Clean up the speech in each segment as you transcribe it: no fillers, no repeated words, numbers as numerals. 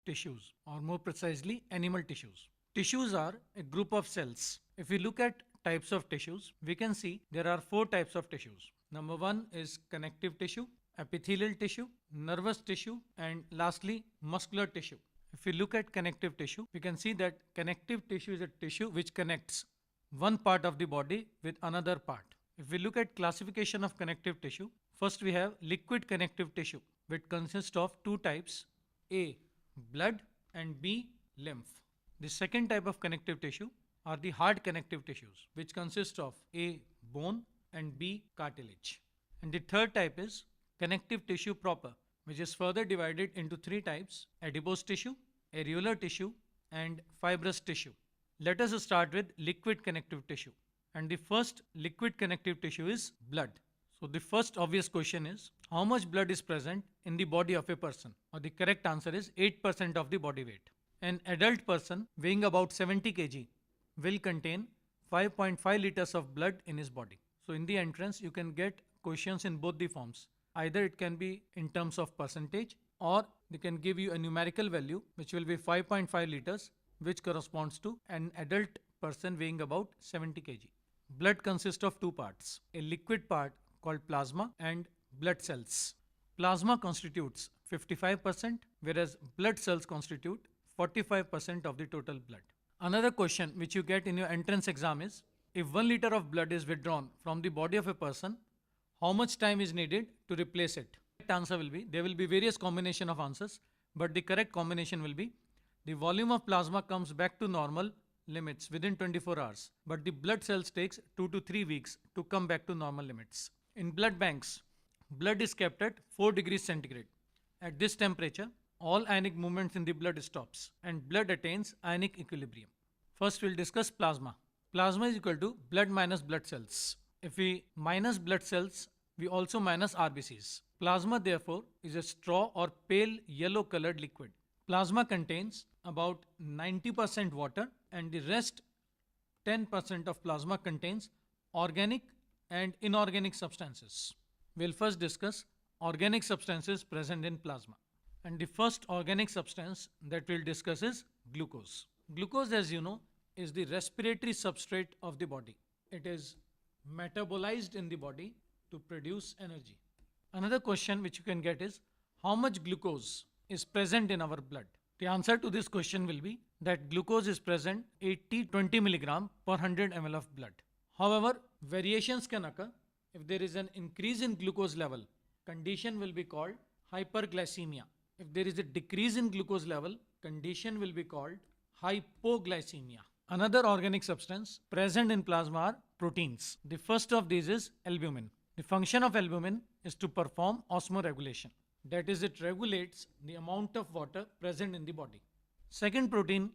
tissues, or more precisely, animal tissues. Tissues are a group of cells. If we look at types of tissues, we can see there are four types of tissues. Number one is connective tissue, epithelial tissue, nervous tissue, and lastly, muscular tissue. If we look at connective tissue, we can see that connective tissue is a tissue which connects one part of the body with another part. If we look at classification of connective tissue, first we have liquid connective tissue, which consists of two types, A, blood, and B, lymph. The second type of connective tissue are the hard connective tissues, which consist of A, bone, and B, cartilage. And the third type is connective tissue proper, which is further divided into three types: adipose tissue, areolar tissue, and fibrous tissue. Let us start with liquid connective tissue. And the first liquid connective tissue is blood. So the first obvious question is, how much blood is present in the body of a person? Or the correct answer is 8% of the body weight. An adult person weighing about 70 kg will contain 5.5 liters of blood in his body. So in the entrance, you can get questions in both the forms. Either it can be in terms of percentage, or they can give you a numerical value which will be 5.5 liters, which corresponds to an adult person weighing about 70 kg. Blood consists of two parts, a liquid part called plasma and blood cells. Plasma constitutes 55%, whereas blood cells constitute 45% of the total blood. Another question which you get in your entrance exam is, if 1 liter of blood is withdrawn from the body of a person, how much time is needed to replace it? The answer will be, there will be various combination of answers, but the correct combination will be, the volume of plasma comes back to normal limits within 24 hours, but the blood cells takes 2 to 3 weeks to come back to normal limits. In blood banks, blood is kept at 4 degrees centigrade. At this temperature, all ionic movements in the blood stops and blood attains ionic equilibrium. First we'll discuss plasma. Plasma is equal to blood minus blood cells. If we minus blood cells, we also minus RBCs. Plasma therefore is a straw or pale yellow colored liquid. Plasma contains about 90% water, and the rest 10% of plasma contains organic and inorganic substances. We'll first discuss organic substances present in plasma. And the first organic substance that we'll discuss is glucose. Glucose, as you know, is the respiratory substrate of the body. It is metabolized in the body to produce energy. Another question which you can get is, how much glucose is present in our blood? The answer to this question will be that glucose is present 80-20 milligram per 100 ml of blood. However, variations can occur. If there is an increase in glucose level, condition will be called hyperglycemia. If there is a decrease in glucose level, condition will be called hypoglycemia. Another organic substance present in plasma are proteins. The first of these is albumin. The function of albumin is to perform osmoregulation. That is, it regulates the amount of water present in the body. Second protein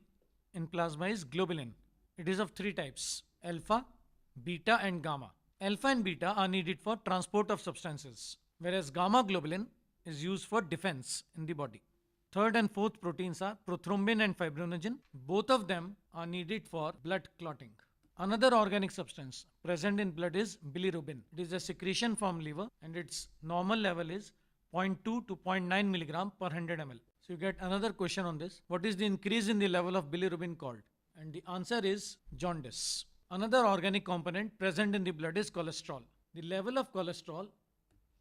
in plasma is globulin. It is of three types: alpha, beta, and gamma. Alpha and beta are needed for transport of substances, whereas gamma globulin is used for defense in the body. Third and fourth proteins are prothrombin and fibrinogen. Both of them are needed for blood clotting. Another organic substance present in blood is bilirubin. It is a secretion from liver, and its normal level is 0.2 to 0.9 milligram per 100 ml. So you get another question on this. What is the increase in the level of bilirubin called? And the answer is jaundice. Another organic component present in the blood is cholesterol. The level of cholesterol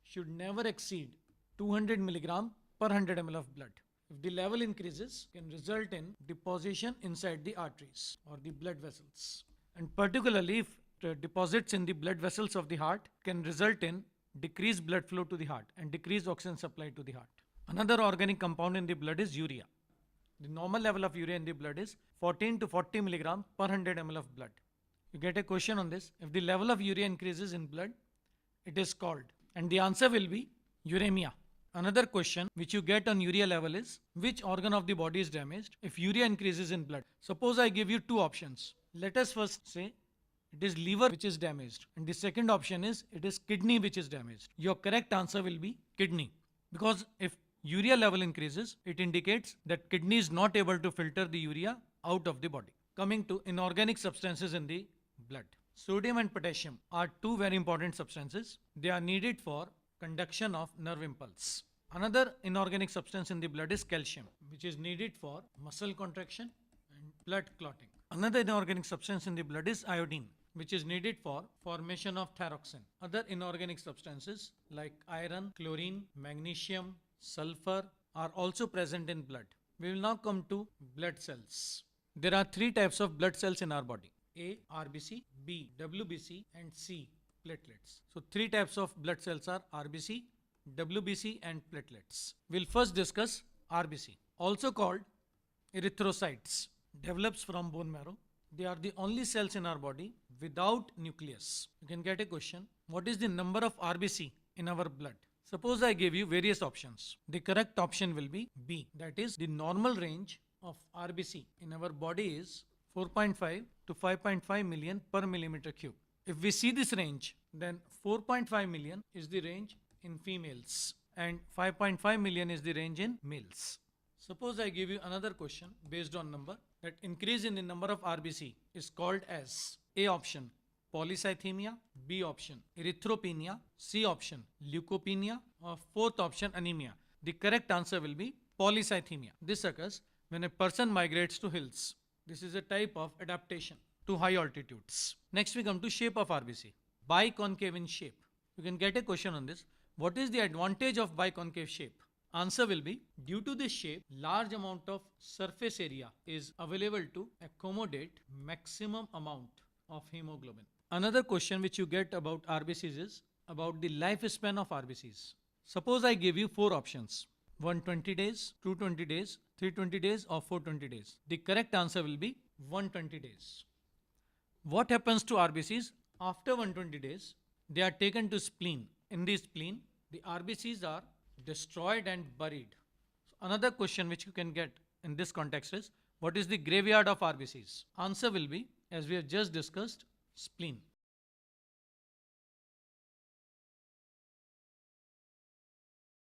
should never exceed 200 milligram per 100 ml of blood. If the level increases, it can result in deposition inside the arteries or the blood vessels. And particularly if deposits in the blood vessels of the heart, can result in decreased blood flow to the heart and decreased oxygen supply to the heart. Another organic compound in the blood is urea. The normal level of urea in the blood is 14 to 40 milligram per 100 ml of blood. You get a question on this. If the level of urea increases in blood, it is called, and the answer will be uremia. Another question which you get on urea level is, which organ of the body is damaged if urea increases in blood? Suppose I give you two options. Let us first say it is liver which is damaged, and the second option is it is kidney which is damaged. Your correct answer will be kidney, because if urea level increases, it indicates that kidney is not able to filter the urea out of the body. Coming to inorganic substances in the blood. Sodium and potassium are two very important substances. They are needed for conduction of nerve impulse. Another inorganic substance in the blood is calcium, which is needed for muscle contraction and blood clotting. Another inorganic substance in the blood is iodine, which is needed for formation of thyroxine. Other inorganic substances like iron, chlorine, magnesium, sulfur are also present in blood. We will now come to blood cells. There are three types of blood cells in our body: A, RBC, B, WBC, and C, platelets. So, three types of blood cells are RBC, WBC, and platelets. We'll first discuss RBC, also called erythrocytes, develops from bone marrow. They are the only cells in our body without nucleus. You can get a question: what is the number of RBC in our blood? Suppose I give you various options. The correct option will be B. That is, the normal range of RBC in our body is 4.5 to 5.5 million per millimeter cube. If we see this range, then 4.5 million is the range in females and 5.5 million is the range in males. Suppose I give you another question based on number, that increase in the number of RBC is called as A option polycythemia, B option erythropenia, C option leukopenia, or fourth option anemia. The correct answer will be polycythemia. This occurs when a person migrates to hills. This is a type of adaptation to high altitudes. Next we come to shape of RBC. Biconcave in shape. You can get a question on this. What is the advantage of biconcave shape? Answer will be, due to this shape, large amount of surface area is available to accommodate maximum amount of hemoglobin. Another question which you get about RBCs is about the lifespan of RBCs. Suppose I give you four options: 120 days, 220 days, 320 days, or 420 days. The correct answer will be 120 days. What happens to RBCs after 120 days? They are taken to spleen. In the spleen, the RBCs are destroyed and buried. So another question which you can get in this context is, what is the graveyard of RBCs? Answer will be, as we have just discussed, spleen.